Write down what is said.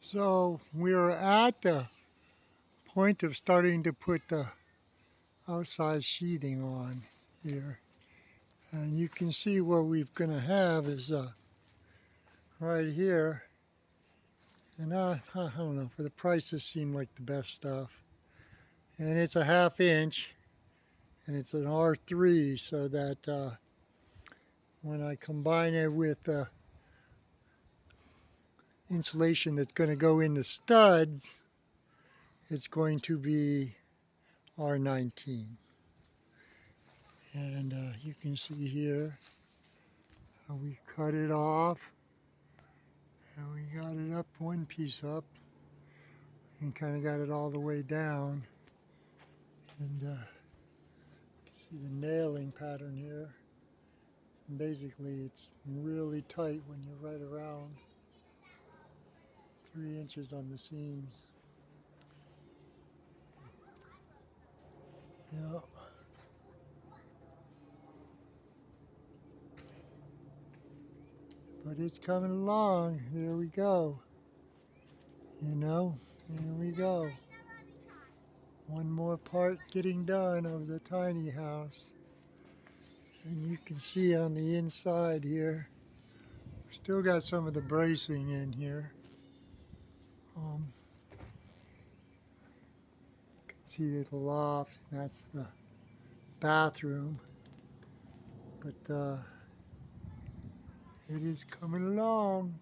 So we're at the point of starting to put the outside sheathing on here. And you can see what we're going to have is right here. And I don't know, for the price this seemed like the best stuff. And it's a 1/2 inch and it's an R3 so that when I combine it with the insulation that's going to go in the studs, it's going to be R19. And you can see here how we cut it off. And we got it up, one piece up, and kind of got it all the way down. And you can see the nailing pattern here. And basically it's really tight when you're right around 3 inches on the seams. Yeah. But it's coming along. There we go. You know, there we go. One more part getting done of the tiny house. And you can see on the inside here, still got some of the bracing in here. See the loft, and that's the bathroom. But it is coming along.